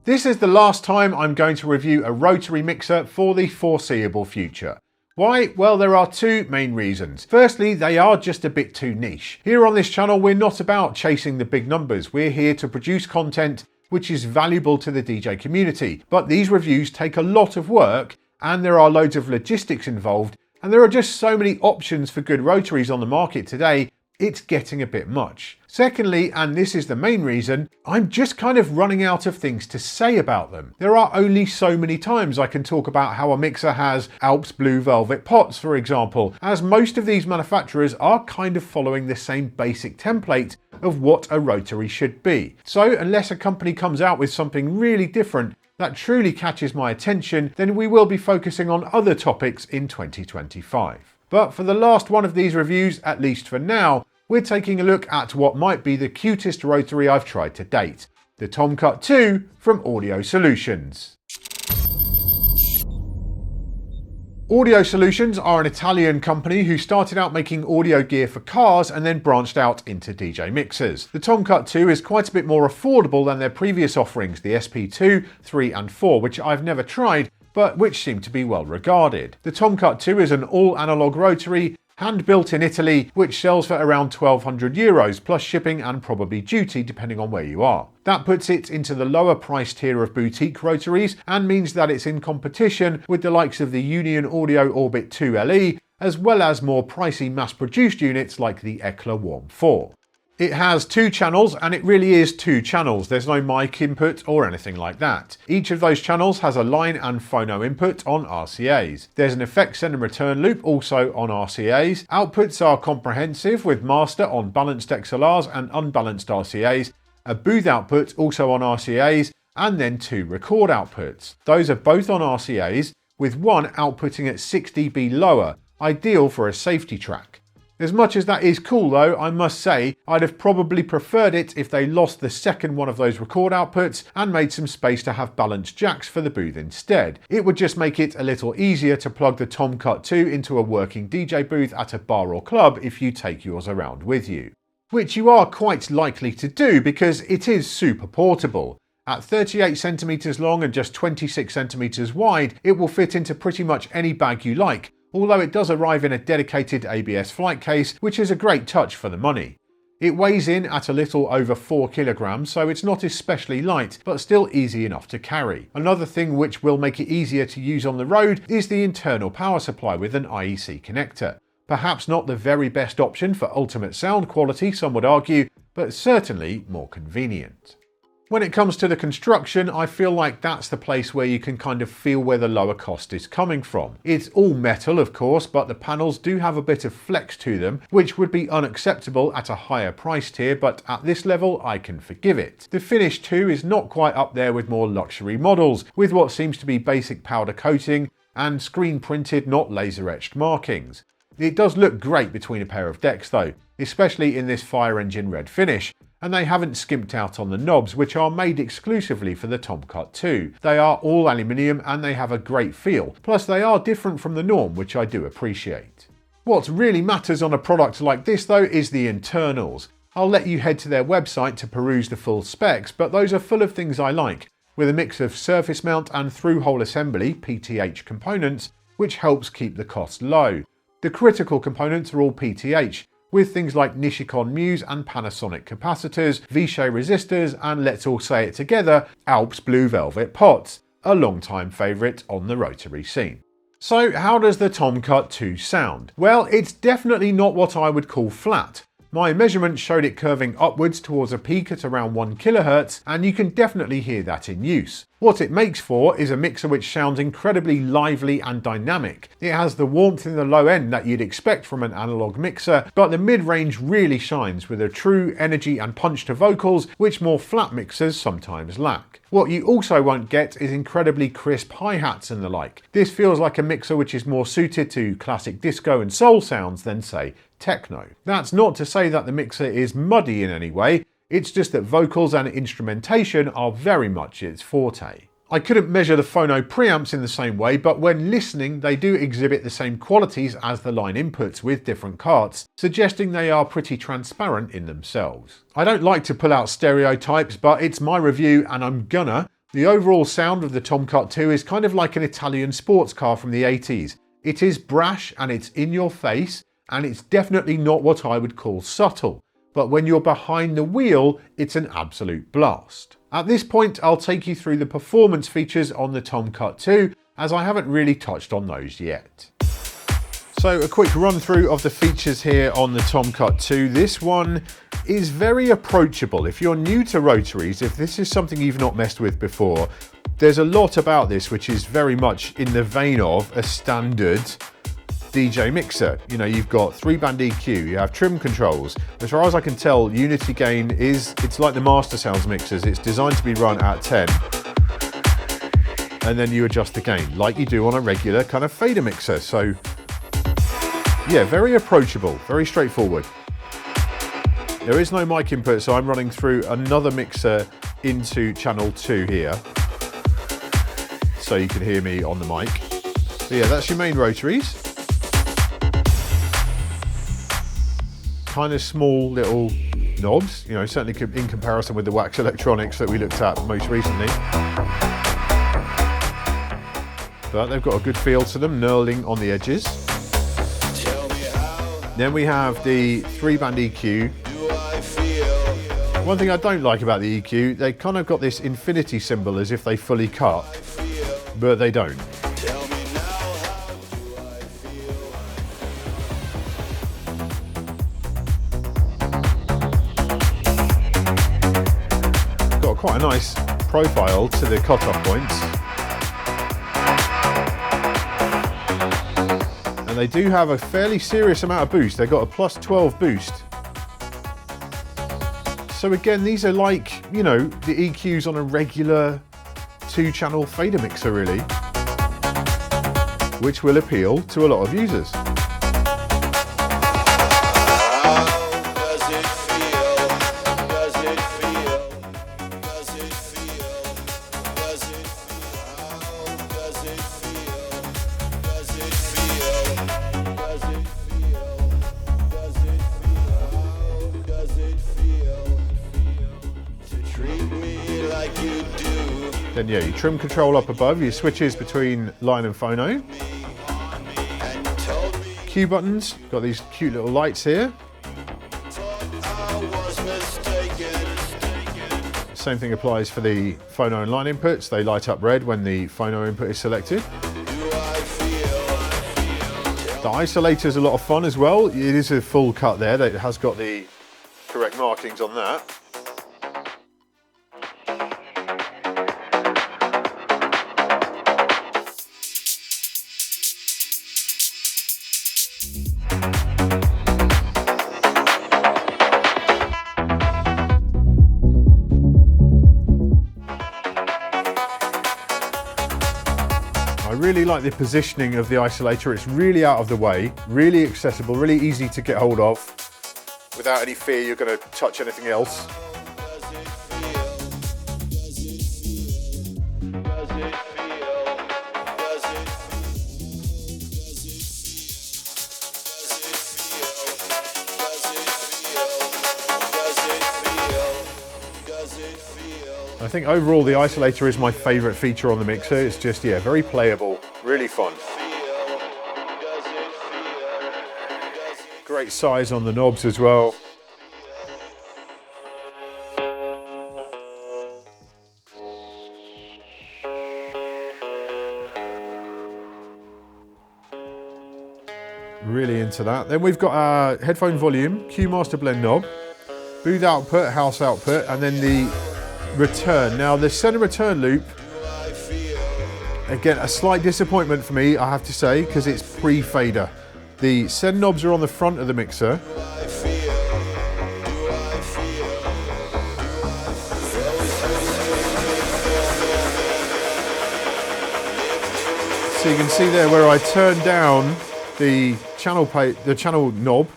This is the last time I'm going to review a rotary mixer for the foreseeable future. Why? Well, there are two main reasons. Firstly, they are just a bit too niche. Here on this channel, we're not about chasing the big numbers. We're here to produce content which is valuable to the DJ community. But these reviews take a lot of work and there are loads of logistics involved, and there are just so many options for good rotaries on the market today, it's getting a bit much. Secondly, and this is the main reason, I'm just kind of running out of things to say about them. There are only so many times I can talk about how a mixer has Alps Blue Velvet pots, for example, as most of these manufacturers are kind of following the same basic template of what a rotary should be. So unless a company comes out with something really different that truly catches my attention, then we will be focusing on other topics in 2025. But for the last one of these reviews, at least for now, we're taking a look at what might be the cutest rotary I've tried to date, the Tomcut 2 from Audio Solutions. Audio Solutions are an Italian company who started out making audio gear for cars and then branched out into DJ mixers. The Tomcut 2 is quite a bit more affordable than their previous offerings, the SP2, 3 and 4, which I've never tried, but which seem to be well regarded. The Tomcut 2 is an all-analog rotary, hand-built in Italy, which sells for around €1,200 plus shipping and probably duty depending on where you are. That puts it into the lower price tier of boutique rotaries and means that it's in competition with the likes of the Union Audio Orbit 2 LE, as well as more pricey mass-produced units like the Ecla Warm 4. It has two channels, and it really is two channels. There's no mic input or anything like that. Each of those channels has a line and phono input on RCAs. There's an effect send and return loop also on RCAs. Outputs are comprehensive with master on balanced XLRs and unbalanced RCAs, a booth output also on RCAs, and then two record outputs. Those are both on RCAs, with one outputting at 6 dB lower, ideal for a safety track. As much as that is cool though, I must say I'd have probably preferred it if they lost the second one of those record outputs and made some space to have balanced jacks for the booth instead. It would just make it a little easier to plug the Tomcut 2 into a working DJ booth at a bar or club if you take yours around with you. Which you are quite likely to do because it is super portable. At 38 centimeters long and just 26 centimeters wide, it will fit into pretty much any bag you like, although it does arrive in a dedicated ABS flight case, which is a great touch for the money. It weighs in at a little over 4 kilograms, so it's not especially light, but still easy enough to carry. Another thing which will make it easier to use on the road is the internal power supply with an IEC connector. Perhaps not the very best option for ultimate sound quality, some would argue, but certainly more convenient. When it comes to the construction, I feel like that's the place where you can kind of feel where the lower cost is coming from. It's all metal, of course, but the panels do have a bit of flex to them, which would be unacceptable at a higher price tier, but at this level, I can forgive it. The finish too is not quite up there with more luxury models, with what seems to be basic powder coating and screen printed, not laser etched markings. It does look great between a pair of decks though, especially in this fire engine red finish. And they haven't skimped out on the knobs, which are made exclusively for the Tomcut 2. They are all aluminium and they have a great feel, plus they are different from the norm, which I do appreciate. What really matters on a product like this though is the internals. I'll let you head to their website to peruse the full specs, but those are full of things I like, with a mix of surface mount and through-hole assembly (PTH) components, which helps keep the cost low. The critical components are all PTH, with things like Nishikon Muse and Panasonic capacitors, Vichy resistors, and let's all say it together, Alps Blue Velvet pots, a long-time favourite on the rotary scene. So how does the Tomcut 2 sound? Well, it's definitely not what I would call flat. My measurements showed it curving upwards towards a peak at around 1 kHz, and you can definitely hear that in use. What it makes for is a mixer which sounds incredibly lively and dynamic. It has the warmth in the low end that you'd expect from an analog mixer, but the mid-range really shines with a true energy and punch to vocals which more flat mixers sometimes lack. What you also won't get is incredibly crisp hi-hats and the like. This feels like a mixer which is more suited to classic disco and soul sounds than, say, techno. That's not to say that the mixer is muddy in any way, it's just that vocals and instrumentation are very much its forte. I couldn't measure the phono preamps in the same way, but when listening they do exhibit the same qualities as the line inputs with different carts, suggesting they are pretty transparent in themselves. I don't like to pull out stereotypes, but it's my review and I'm gonna. The overall sound of the Tomcat 2 is kind of like an Italian sports car from the 80s. It is brash and it's in your face, and it's definitely not what I would call subtle. But when you're behind the wheel, it's an absolute blast. At this point, I'll take you through the performance features on the Tomcat 2, as I haven't really touched on those yet. So a quick run through of the features here on the Tomcat 2. This one is very approachable. If you're new to rotaries, if this is something you've not messed with before, there's a lot about this which is very much in the vein of a standard DJ mixer. You know, you've got 3-band EQ, you have trim controls. As far as I can tell, unity gain it's like the Master Sounds mixers. It's designed to be run at 10. And then you adjust the gain like you do on a regular kind of fader mixer. So yeah, very approachable, very straightforward. There is no mic input, so I'm running through another mixer into channel 2 here, so you can hear me on the mic. So yeah, that's your main rotaries. Kind of small little knobs, you know, certainly in comparison with the Wax Electronics that we looked at most recently. But they've got a good feel to them, knurling on the edges. Then we have the 3-band EQ. One thing I don't like about the EQ, they kind of got this infinity symbol as if they fully cut, but they don't. Got quite a nice profile to the cutoff points. And they do have a fairly serious amount of boost. They've got a plus 12 boost. So again, these are like, you know, the EQs on a regular 2-channel fader mixer really, which will appeal to a lot of users. Then yeah, your trim control up above, your switches between line and phono. Cue buttons, got these cute little lights here. Same thing applies for the phono and line inputs. They light up red when the phono input is selected. The isolator is a lot of fun as well. It is a full cut there. It has got the correct markings on that. I really like the positioning of the isolator. It's really out of the way, really accessible, really easy to get hold of without any fear you're going to touch anything else. I think overall the isolator is my favourite feature on the mixer. It's just, yeah, very playable, really fun. Great size on the knobs as well. Really into that. Then we've got our headphone volume, Q Master Blend knob, booth output, house output, and then the return. Now the center return loop, again a slight disappointment for me, I have to say, because it's pre-fader. The send knobs are on the front of the mixer. So you can see there where I turn down the channel knob,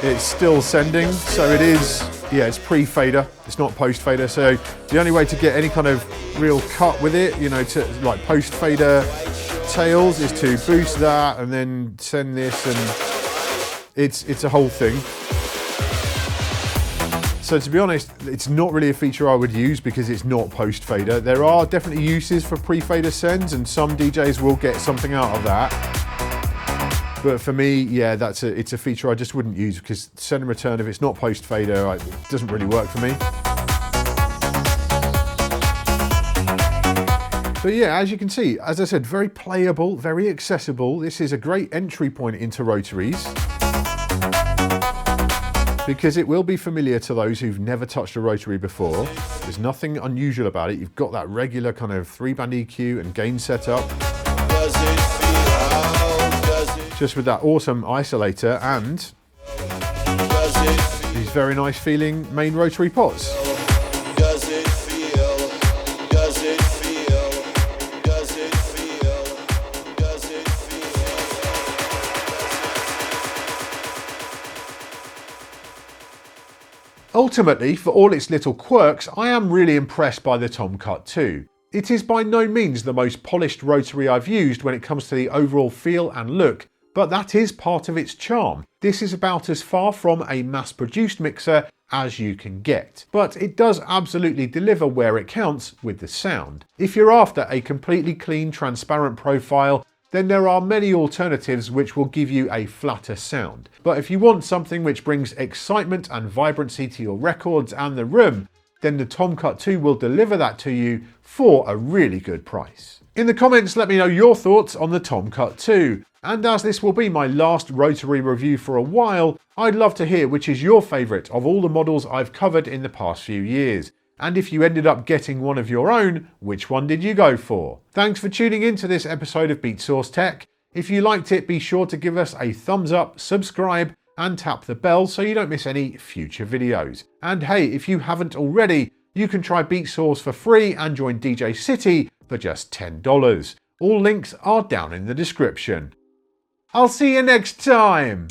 it's still sending, so it is, yeah, it's pre-fader, it's not post-fader. So the only way to get any kind of real cut with it, you know, to like post-fader tails, is to boost that and then send this, and it's a whole thing. So to be honest, it's not really a feature I would use because it's not post-fader. There are definitely uses for pre-fader sends, and some DJs will get something out of that. But for me, yeah, it's a feature I just wouldn't use because send and return, if it's not post-fader, it doesn't really work for me. But yeah, as you can see, as I said, very playable, very accessible. This is a great entry point into rotaries because it will be familiar to those who've never touched a rotary before. There's nothing unusual about it. You've got that regular kind of 3-band EQ and gain setup. Just with that awesome isolator and these very nice feeling main rotary pots. Ultimately, for all its little quirks, I am really impressed by the Tomcut 2. It is by no means the most polished rotary I've used when it comes to the overall feel and look, but that is part of its charm. This is about as far from a mass-produced mixer as you can get, but it does absolutely deliver where it counts with the sound. If you're after a completely clean, transparent profile, then there are many alternatives which will give you a flatter sound. But if you want something which brings excitement and vibrancy to your records and the room, then the Tomcut 2 will deliver that to you for a really good price. In the comments, let me know your thoughts on the Tomcut 2. And as this will be my last rotary review for a while, I'd love to hear which is your favourite of all the models I've covered in the past few years. And if you ended up getting one of your own, which one did you go for? Thanks for tuning in to this episode of Beatsource Tech. If you liked it, be sure to give us a thumbs up, subscribe, and tap the bell so you don't miss any future videos. And hey, if you haven't already, you can try Beatsource for free and join DJcity for just $10. All links are down in the description. I'll see you next time!